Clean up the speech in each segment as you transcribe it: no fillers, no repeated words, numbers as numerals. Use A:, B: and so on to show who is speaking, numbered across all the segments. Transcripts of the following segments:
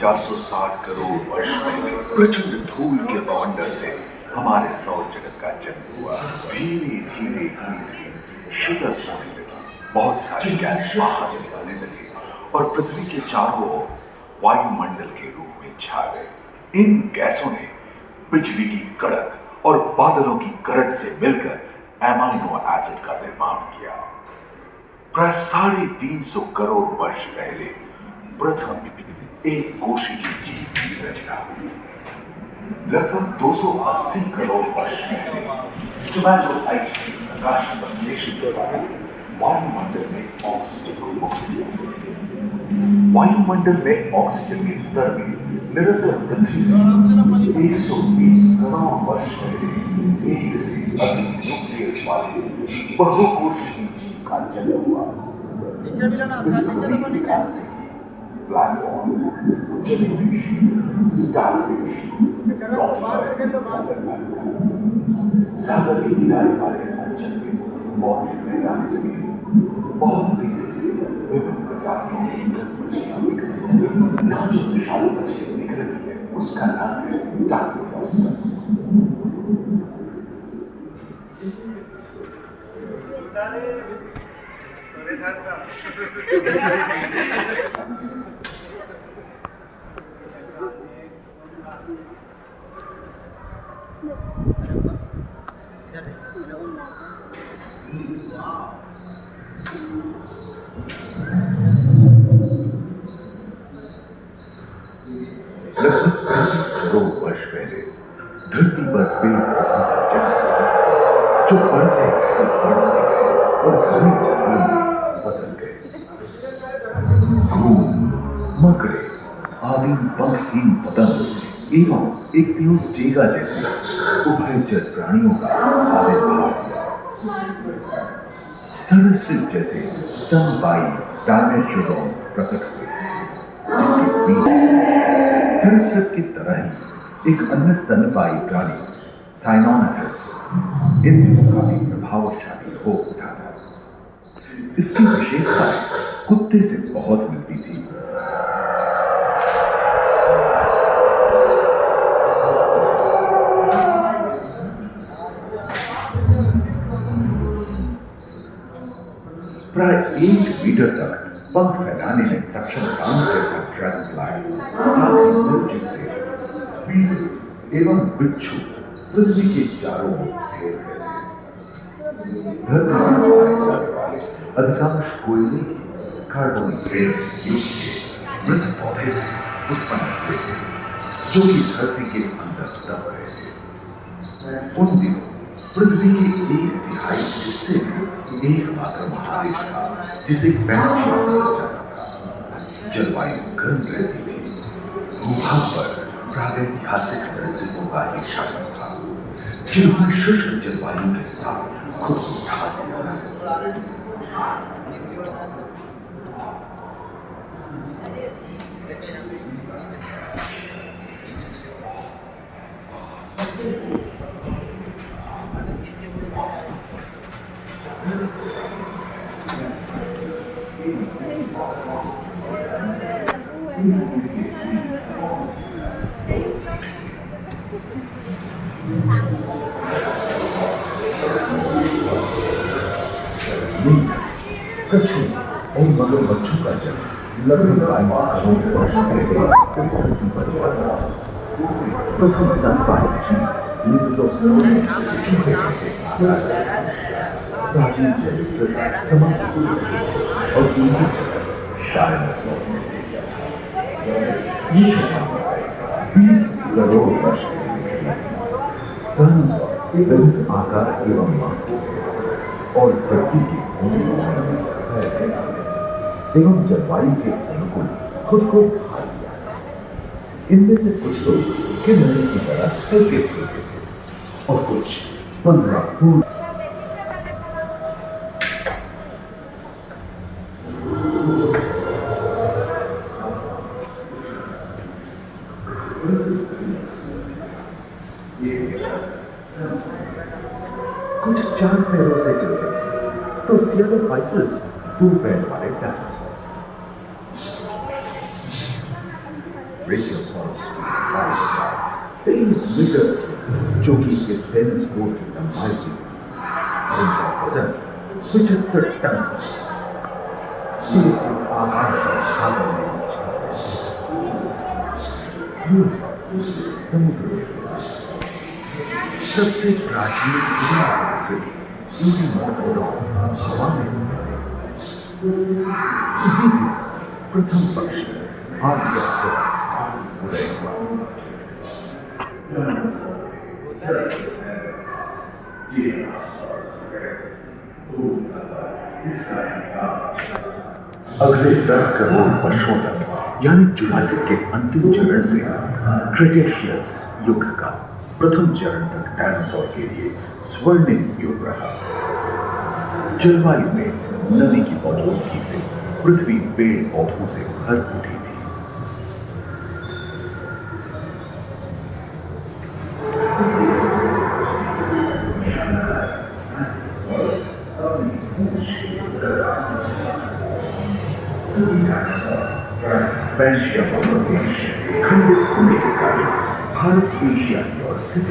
A: 460 करोड़ वर्ष पहले प्रचंड धूल के बवंडर से हमारे सौर जगत का जन्म हुआ। धीरे धीरे धीरे शीतल होने लगी, बहुत सारी गैस बाहर निकलने लगी और पृथ्वी के चारों ओर वायुमंडल के रूप में छा गए। इन गैसों ने बिजली की कड़क और बादलों की करंट से मिलकर एमाइनो एसिड का निर्माण किया। प्राय 350 करोड़ वर्ष पहले प्रथम एक कोशिकीय जीव की रचना हुई। लगभग 280 करोड़ वर्ष पहले स्टोमैटोफाइट की प्रकाश संश्लेषण के बाद वायुमंडल में ऑक्सीजन को मुक्त किया। वायुमंडल में ऑक्सीजन के स्तर में निरंतर वृद्धि से 120 करोड़ वर्ष पहले एक से अधिक न्यूक्लियस वाले बहुकोशिकीय जीव का जन्म हुआ। इस विकास से ब्लैक होल, जेलीफिश, स्टारफिश, सागर के किनारे वाले अंचल में मौजूद मैदान जमीन बहुत तेजी से विभिन्न प्रजातियों की विकसित हुई। यहाँ जो विशाल मछली दिख रही है उसका नाम है डार्विनोसरस। करोड़ वर्ष पहले धरती पर पेड़ पौधों का जन्म हुआ, जो बढ़ते गए और घने जंगलों में बदल गए। मकड़े, आदि पंखहीन पतंग एवं एक टेगा जैसे उभयचर प्राणियों का आविर्भाव हुआ। सरसृप जैसे स्तनपायी डायमेट्रोडॉन प्रकट हुए, जिसके बीच सरसृप की तरह ही एक अन्य स्तनपायी प्राणी साइनोमेट्रस इन दिनों काफी प्रभावशाली हो उठा था। इसकी विशेषता कुत्ते से बहुत मिलती थी। प्राय 1 मीटर तक पंख फैलाने में सक्षम काम जैसा ड्रैगनफ्लाई, साथ ही मिलजुलते कीड़े एवं बिच्छू पृथ्वी के चारों ओर फैल गए थे। धरती पर पाए जाने वाले अधिकांश कोयले कार्बोनिफेरस युग के मृत पौधे से उत्पन्न हुए थे, जो कि धरती के अंदर दब गए थे। उन दिनों पृथ्वी के 1/3 हिस्से में एकमात्र महादेश था जिसे पैंचीन कहा जाता था। जलवायु गर्म रहती थी। भूभाग पर प्रागैतिहासिक सरीसृपों का ही शासन था, जिन्होंने शुष्क जलवायु के साथ खुद को ढा दिया। कछुओं और मगरमच्छों का जन्म लगभग 22 करोड़ वर्ष पहले धरती पर हुआ था। प्रथम स्तनपायी जीव प्राचीन चरित्र समाप्त और डायनासोर ये 20 करोड़ वर्ष डायनासोर विभिन्न आकार एवं माप और धरती की एवं जलवायु के अनुकूल खुद को ढा दिया। इनमें से कुछ लोग किन्नर की तरह हल्के फुल्के थे और कुछ 15 फुट कुछ 4 पैरों से चलते तो the other voices 2 पैर वाले डायनासोर। ब्रेकियोसाurus की 23 मीटर जो कि एक टेनिस कोर्ट की लंबाई थी और उनका वजन 75 टन था। ये एक आकाश और सागर में समुद्र सबसे प्राचीन इसी महत्वपूर्ण हवा में इसी प्रथम पक्षी आर्य उदय हुआ। अगले 10 करोड़ वर्षों तक यानी जुरासिक के अंतिम चरण से क्रेटेशियस युग का प्रथम चरण तक डायनासोर के लिए स्वर्णिम युग रहा। जलवायु में नदी की मौजूदगी से पृथ्वी पेड़ पौधों से भर उठी थी। पर्शिया प्रदेश खंडित होने के कारण भारत एशिया की ओर स्थित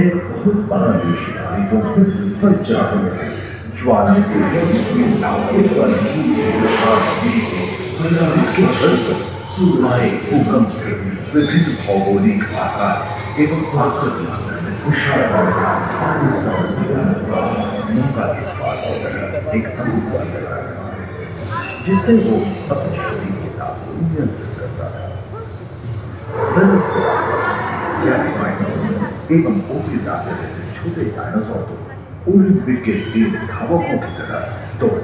A: एक बहुत बड़ा देश था जो सज्जा होने से ज्वाला से इसके सूर्य भूकंप से विभिन्न भौगोलिक आकार एवं प्राकृतिक एक जिससे वो अपने शरीर के ताप को नियंत्रित करता था। एवं ओपी जाते जैसे छोटे डायनासोर को ओलंपिक के तेज धावकों की तरह दौड़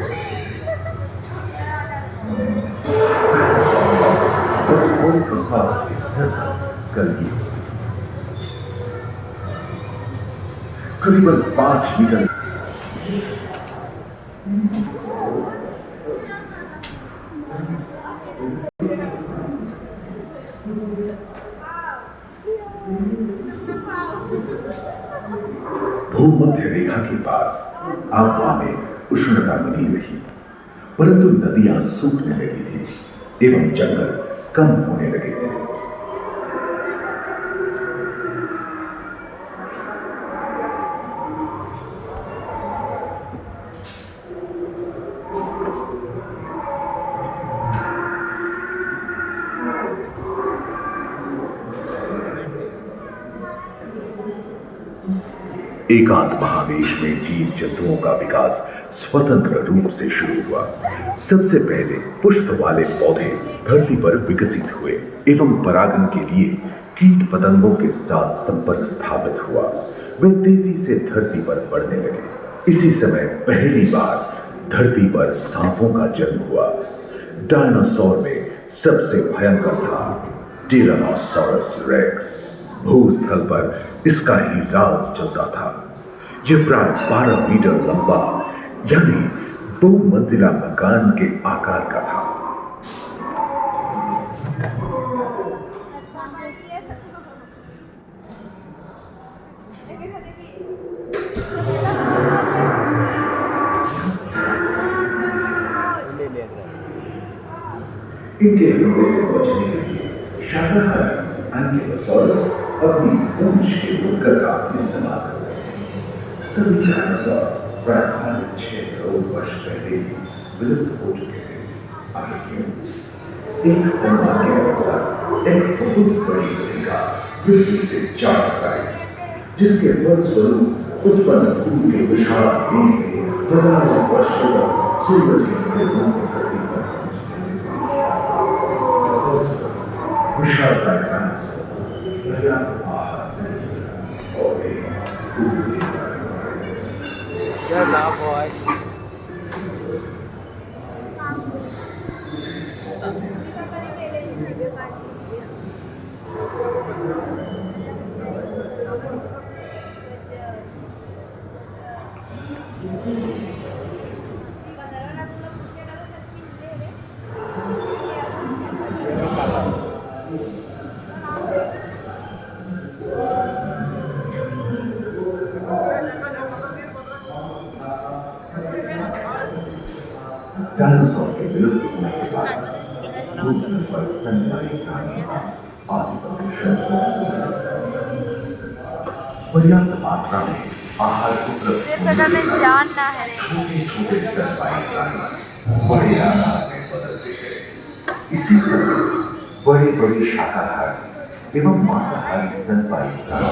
A: करीबन 5 मीटर भूमध्य रेखा के पास आबहवा में उष्णता बनी रही, परंतु नदियां सूखने लगी थी एवं जंगल कम होने लगे थे। एकांत महादेश में जीव जंतुओं का विकास स्वतंत्र रूप से शुरू हुआ। सबसे पहले पुष्प वाले पौधे धरती पर विकसित हुए एवं परागन के लिए कीट पतंगों के साथ संपर्क स्थापित हुआ। वे तेजी से धरती पर बढ़ने लगे। इसी समय पहली बार धरती पर सांपों का जन्म हुआ। डायनासोर में सबसे भयंकर था टिरानोसॉरस रेक्स। भूस्थल पर इसका ही राज चलता था। यह प्राय 12 मीटर लंबा यानी 2 मंजिला मकान के आकार का था। इनके हमले से बचने के लिए शाकाहारी एंकिलोसॉरस अपनी पूंछ के उड़कर का इस्तेमाल करते हैं। सभी डायनासोर प्राय 6.5 करोड़ वर्ष पहले ही विलुप्त हो चुके थे। आगे क्यों? एक अनुमान के अनुसार एक बहुत बड़ी रेखा पृथ्वी से जा टकराई, जिसके फलस्वरूप उत्पन्न भूमि के विशाल वेग में हजारों वर्षों तक सूरज के धरती पर विशाल
B: Good job, boy.
A: डायनासोर के विलुप्त होने के बाद भूमि पर स्तनपायी प्राणियों का आधिपत्य पर्याप्त मात्रा में आहार उपलब्ध
C: पता नहीं जानना है
A: छोटे छोटे स्तनपायी प्राणी बड़े आकार में बदलते गए। इसी तरह बड़े बड़े शाकाहारी एवं मांसाहारी स्तनपायी प्राणी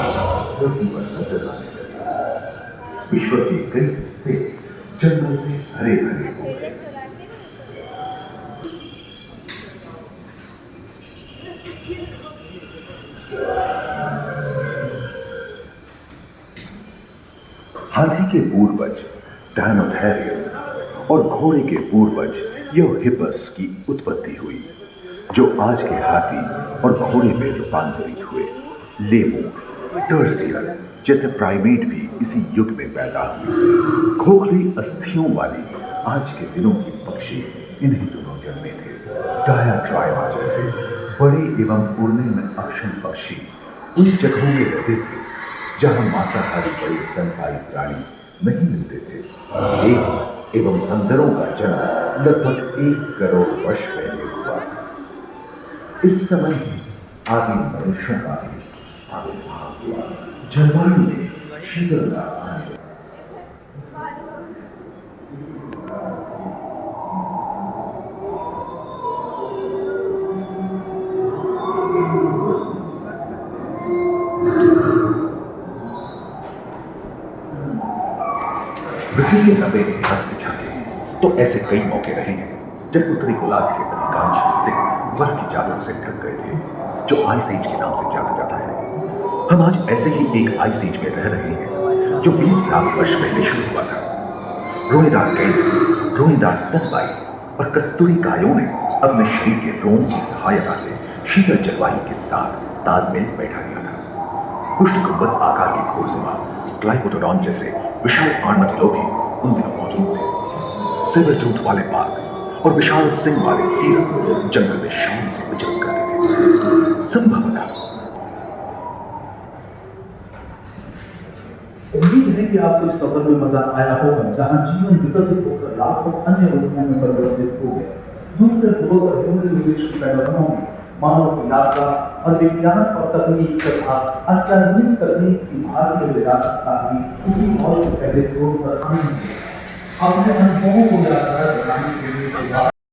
A: पृथ्वी पर नजर आने लगे। विश्व के कई हिस्से जंगल से हरे भरे हो गए। हाथी के पूर्वज डायनोथेरियन और घोड़े के पूर्वज यूहिपस की उत्पत्ति हुई, जो आज के हाथी और घोड़े में रूपांतरित हुए। लेमूर, टर्सियर जैसे प्राइमेट भी इसी युग में पैदा हुए। खोखली अस्थियों वाली आज के दिनों की पक्षी इन्हीं दोनों जन्मे थे। डायाट्राइमा जैसे बड़े एवं उड़ने में अक्षम पक्षी उन जगहों में रहते थे जहां मांसाहारी बड़े स्तनपायी प्राणी नहीं मिलते थे। एक एवं बंदरों का जन्म लगभग 1 करोड़ वर्ष पहले हुआ। इस समय ही आदि मनुष्यों का भी आविर्भाव हुआ। जलवायु में शीतलता आने पृथ्वी के लंबे इतिहास में झांके तो ऐसे कई मौके रहे हैं जब उत्तरी गोलार्ध के अधिकांश हिस्से बर्फ की चादरों से ढक गए थे, जो आइस एज के नाम से जाना जाता है। हम आज ऐसे ही एक आइस एज में रह रहे हैं जो 20 लाख वर्ष पहले शुरू हुआ था। रोएदार कैद, रोएदार स्तनपायी और कस्तूरी गायों ने अपने शरीर के रोम की सहायता से शीतल जलवायु के साथ तालमेल बैठा दिया था। पुष्ट गुंबद आकार के घोड़सवार ग्लाइकोडोन जैसे विशाल आर्मडिलो भी उन दिनों मौजूद थे। सिल्वर टूथ वाले बाघ और विशाल सिंह वाले हिरण जंगल में शान से विचरण करते थे। संभवतः
D: उम्मीद है कि आपको इस सफर में मजा आया होगा, जहां जीवन विकसित होकर लाखों अन्य रूपों में परिवर्तित हो गया। दूसरे ध्रुव और ह्यूमन निवेश की पैदावारों में मानव की यात्रा और विज्ञान और तकनीक तथा अचानक तकनीक की भारतीय विरासत का भी उसी और के पहले ध्रुव पर आनंद अपने अनुभवों को यात्रा बनाने के लिए